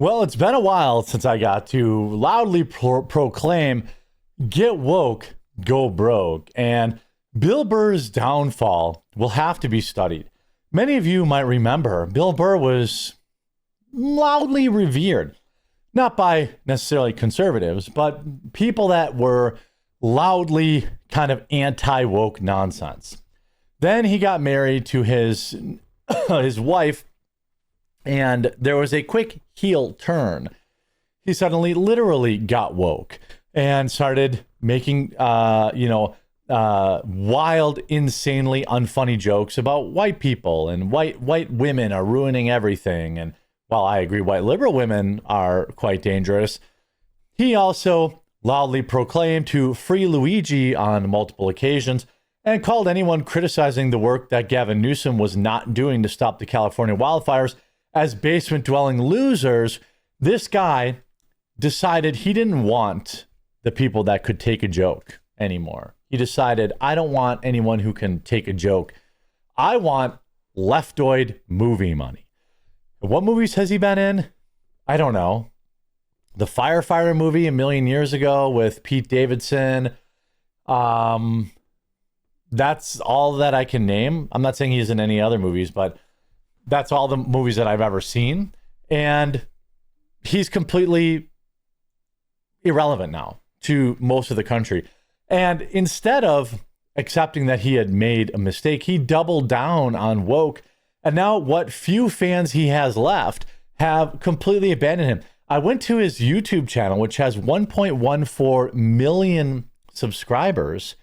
Well, it's been a while since I got to loudly proclaim, get woke, go broke. And Bill Burr's downfall will have to be studied. Many of you might remember Bill Burr was loudly revered, not by necessarily conservatives, but people that were loudly kind of anti-woke nonsense. Then he got married to his wife, and there was a quick heel turn. He suddenly literally got woke and started making, wild, insanely unfunny jokes about white people and white women are ruining everything. And while I agree white liberal women are quite dangerous, he also loudly proclaimed to free Luigi on multiple occasions and called anyone criticizing the work that Gavin Newsom was not doing to stop the California wildfires as basement-dwelling losers. This guy decided he didn't want the people that could take a joke anymore. He decided, I don't want anyone who can take a joke. I want leftoid movie money. What movies has he been in? I don't know. The Firefighter movie a million years ago with Pete Davidson. That's all that I can name. I'm not saying he's in any other movies, but that's all the movies that I've ever seen. And he's completely irrelevant now to most of the country. And instead of accepting that he had made a mistake, he doubled down on woke. And now what few fans he has left have completely abandoned him. I went to his YouTube channel, which has 1.14 million subscribers.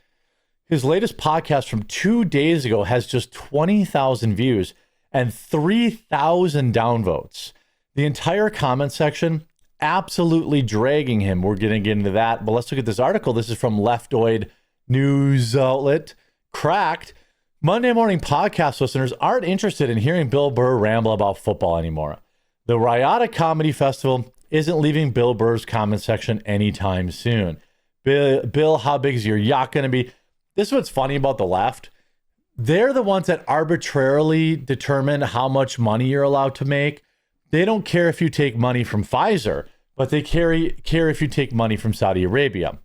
His latest podcast from 2 days ago has just 20,000 views and 3,000 downvotes. The entire comment section absolutely dragging him. We're going to get into that, but let's look at this article. This is from Leftoid news outlet. Cracked. Monday morning podcast listeners aren't interested in hearing Bill Burr ramble about football anymore. The Riata Comedy Festival isn't leaving Bill Burr's comment section anytime soon. Bill, how big is your yacht going to be? This is what's funny about the left. They're the ones that arbitrarily determine how much money you're allowed to make. They don't care if you take money from Pfizer, but they care if you take money from Saudi Arabia.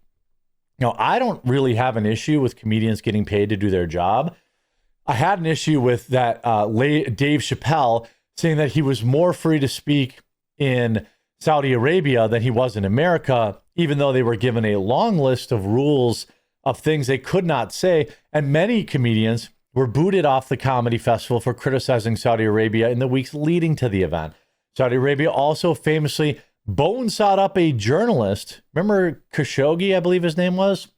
Now, I don't really have an issue with comedians getting paid to do their job. I had an issue with that Dave Chappelle saying that he was more free to speak in Saudi Arabia than he was in America, even though they were given a long list of rules of things they could not say. And many comedians were booted off the comedy festival for criticizing Saudi Arabia in the weeks leading to the event. Saudi Arabia also famously bonesawed up a journalist. Remember Khashoggi, I believe his name was?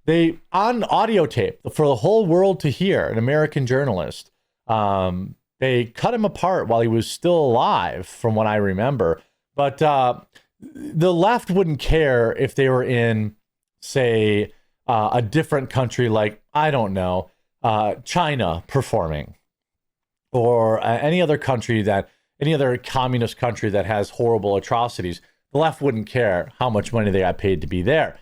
They, on audio tape for the whole world to hear, an American journalist, they cut him apart while he was still alive, from what I remember. But the left wouldn't care if they were in, say, a different country like, I don't know, China performing, or any other communist country that has horrible atrocities. The left wouldn't care how much money they got paid to be there.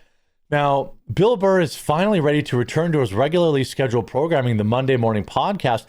Now, Bill Burr is finally ready to return to his regularly scheduled programming, the Monday morning podcast.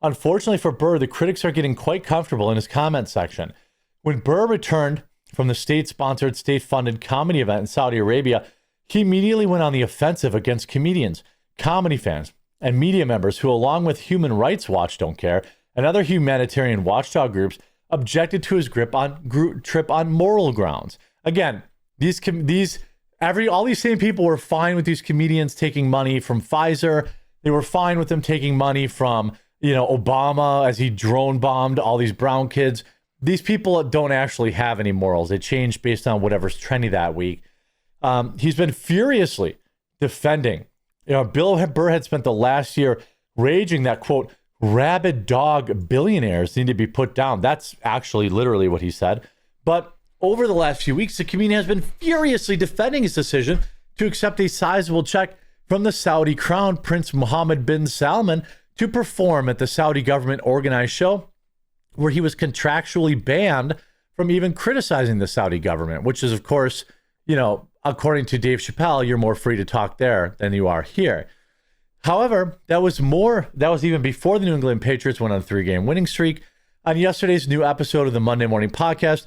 Unfortunately for Burr, the critics are getting quite comfortable in his comment section. When Burr returned from the state-sponsored, state-funded comedy event in Saudi Arabia, he immediately went on the offensive against comedians, comedy fans, and media members who, along with Human Rights Watch Don't Care and other humanitarian watchdog groups, objected to his trip on moral grounds. Again, all these same people were fine with these comedians taking money from Pfizer. They were fine with them taking money from, Obama as he drone bombed all these brown kids. These people don't actually have any morals. They change based on whatever's trendy that week. He's been furiously defending. Bill Burr had spent the last year raging that, quote, rabid dog billionaires need to be put down. That's actually literally what he said. But over the last few weeks, the comedian has been furiously defending his decision to accept a sizable check from the Saudi crown Prince Mohammed bin Salman to perform at the Saudi government organized show, where he was contractually banned from even criticizing the Saudi government, which is, of course, according to Dave Chappelle, you're more free to talk there than you are here. However, that was even before the New England Patriots went on a 3-game winning streak. On yesterday's new episode of the Monday Morning Podcast,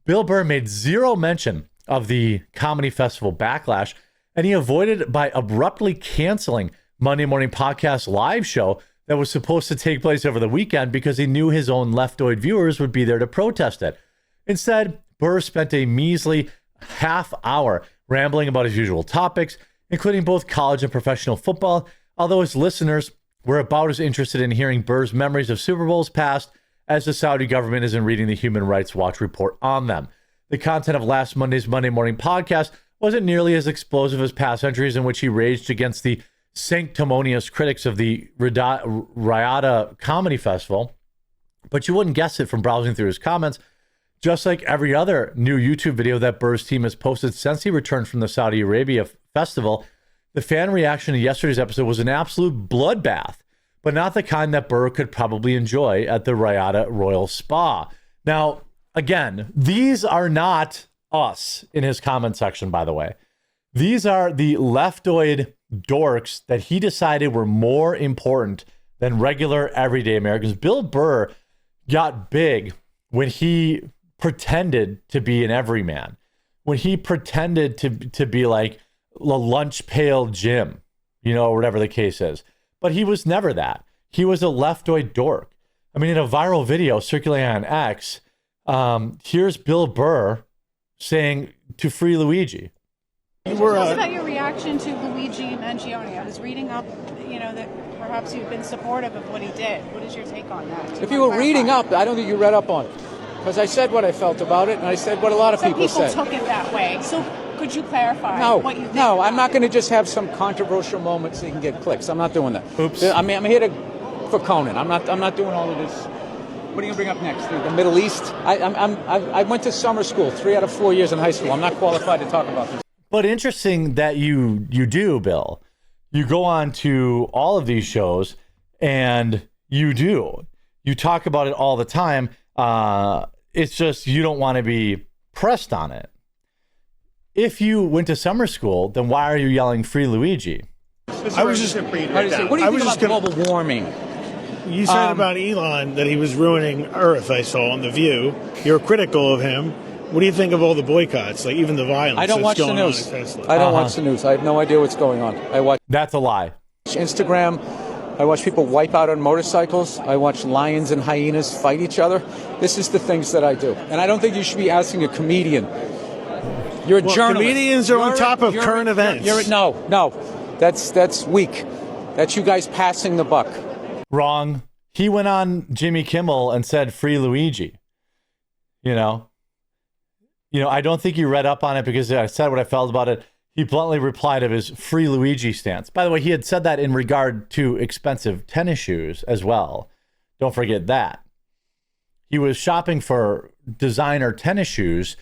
Bill Burr made zero mention of the comedy festival backlash, and he avoided it by abruptly canceling Monday Morning Podcast live show that was supposed to take place over the weekend because he knew his own leftoid viewers would be there to protest it. Instead, Burr spent a measly half hour rambling about his usual topics, including both college and professional football, although his listeners were about as interested in hearing Burr's memories of Super Bowls past as the Saudi government is in reading the Human Rights Watch report on them. The content of last Monday's Monday Morning Podcast wasn't nearly as explosive as past entries in which he raged against the sanctimonious critics of the Riyadh Comedy Festival, but you wouldn't guess it from browsing through his comments. Just like every other new YouTube video that Burr's team has posted since he returned from the Saudi Arabia festival, the fan reaction to yesterday's episode was an absolute bloodbath, but not the kind that Burr could probably enjoy at the Riyadh Royal Spa. Now, again, these are not us in his comment section, by the way. These are the leftoid dorks that he decided were more important than regular everyday Americans. Bill Burr got big when he pretended to be an everyman, when he pretended to be like a lunch pail Jim, or whatever the case is. But he was never that. He was a leftoid dork. I mean, in a viral video circulating on X, here's Bill Burr saying to Free Luigi. Tell us about your reaction to Luigi Mangione. I was reading up, that perhaps you've been supportive of what he did. What is your take on that? If you were reading up, I don't think you read up on it. Because I said what I felt about it, and I said what a lot of people said. Some people took it that way. So could you clarify what you think? No, I'm not going to just have some controversial moment so you can get clicks. I'm not doing that. Oops. I'm here for Conan. I'm not doing all of this. What are you going to bring up next? The Middle East? I went to summer school 3 out of 4 years in high school. I'm not qualified to talk about this. But interesting that you do, Bill. You go on to all of these shows, and you talk about it all the time. It's just you don't want to be pressed on it. If you went to summer school, then why are you yelling Free Luigi? I was just What do you think about global warming? You said about Elon that he was ruining Earth, I saw on The View. You're critical of him. What do you think of all the boycotts, like even the violence I don't watch the news. I don't watch the news. I have no idea what's going on. That's a lie. Instagram. I watch people wipe out on motorcycles. I watch lions and hyenas fight each other. This is the things that I do. And I don't think you should be asking a comedian. You're a journalist. Comedians are on top of current events. No. That's weak. That's you guys passing the buck. Wrong. He went on Jimmy Kimmel and said Free Luigi. I don't think you read up on it because I said what I felt about it. He bluntly replied of his Free Luigi stance. By the way, he had said that in regard to expensive tennis shoes as well. Don't forget that. He was shopping for designer tennis shoes,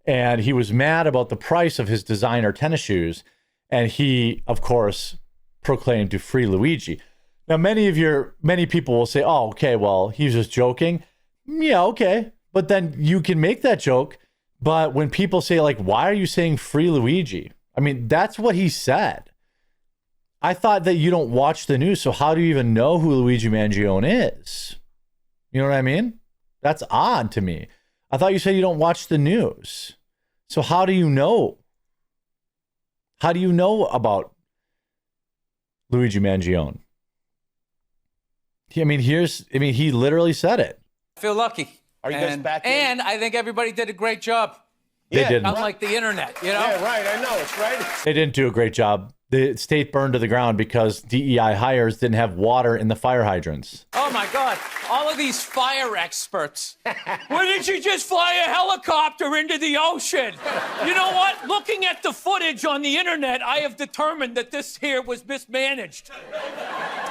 and he was mad about the price of his designer tennis shoes. And he, of course, proclaimed to Free Luigi. Now, many people will say, oh, okay, well, he's just joking. Yeah, okay. But then you can make that joke. But when people say, like, why are you saying Free Luigi? I mean, that's what he said. I thought that you don't watch the news, so how do you even know who Luigi Mangione is? You know what I mean? That's odd to me. I thought you said you don't watch the news. So how do you know? How do you know about Luigi Mangione? He literally said it. I feel lucky. Are you guys back in? And I think everybody did a great job. They didn't. Unlike the internet, Yeah, right. I know. It's right. They didn't do a great job. The state burned to the ground because DEI hires didn't have water in the fire hydrants. Oh, my God. All of these fire experts. Why didn't you just fly a helicopter into the ocean? You know what? Looking at the footage on the internet, I have determined that this here was mismanaged.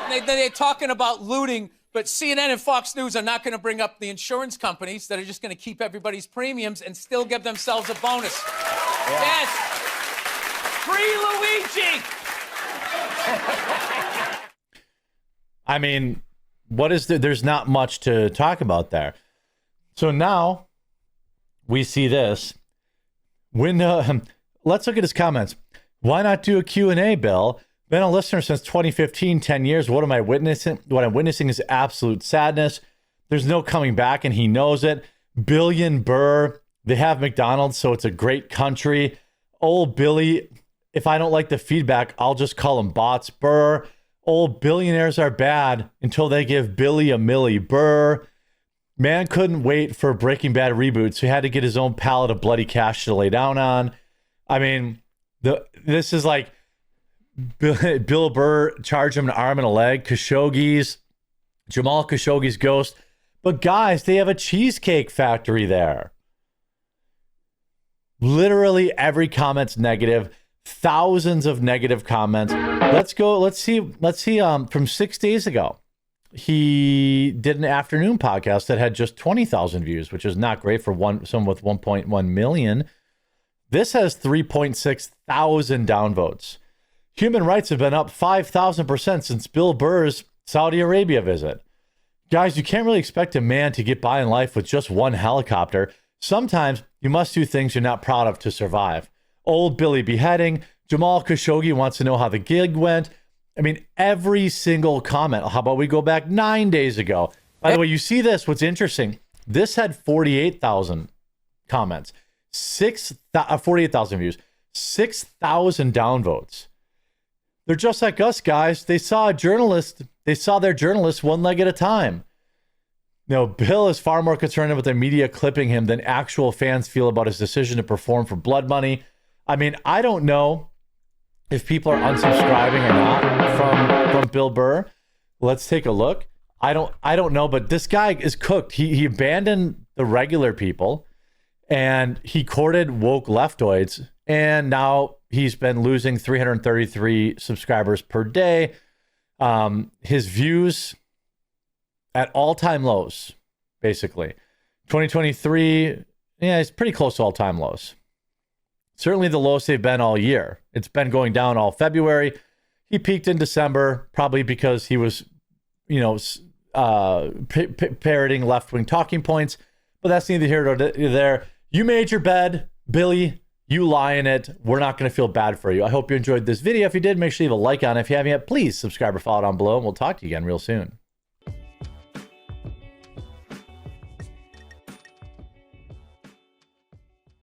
They're talking about looting, but CNN and Fox News are not going to bring up the insurance companies that are just going to keep everybody's premiums and still give themselves a bonus. Yeah. Yes. Free Luigi. I mean, there's not much to talk about there. So now we see this. Let's look at his comments. Why not do a Q&A, Bill? Been a listener since 2015, 10 years. What I'm witnessing is absolute sadness. There's no coming back, and he knows it. Billion Burr They have McDonald's, so it's a great country. Old Billy, if I don't like the feedback, I'll just call them bots. Burr, old billionaires are bad until they give Billy a milli. Burr, man couldn't wait for Breaking Bad reboot, so he had to get his own pallet of bloody cash to lay down on. I mean, this is like Bill Burr charged him an arm and a leg. Jamal Khashoggi's ghost. But guys, they have a cheesecake factory there. Literally every comment's negative. Thousands of negative comments. Let's see. From 6 days ago, he did an afternoon podcast that had just 20,000 views, which is not great for someone with 1.1 million. This has 3.6 thousand downvotes. Human rights have been up 5,000% since Bill Burr's Saudi Arabia visit. Guys, you can't really expect a man to get by in life with just one helicopter. Sometimes you must do things you're not proud of to survive. Old Billy beheading. Jamal Khashoggi wants to know how the gig went. I mean, every single comment. How about we go back 9 days ago? By the way, you see this. What's interesting, this had 48,000 comments, 48,000 views, 6,000 downvotes. They're just like us, guys. They saw their journalist one leg at a time. Bill is far more concerned with the media clipping him than actual fans feel about his decision to perform for blood money. I mean, I don't know if people are unsubscribing or not from Bill Burr. Let's take a look. I don't know, but this guy is cooked. He abandoned the regular people and he courted woke leftoids, and now he's been losing 333 subscribers per day. His views at all-time lows, basically. 2023, yeah, it's pretty close to all-time lows. Certainly the lowest they've been all year. It's been going down all February. He peaked in December, probably because he was, parroting left-wing talking points. But that's neither here nor there. You made your bed, Billy. You lie in it. We're not going to feel bad for you. I hope you enjoyed this video. If you did, make sure you leave a like on it. If you haven't yet, please subscribe or follow down below, and we'll talk to you again real soon.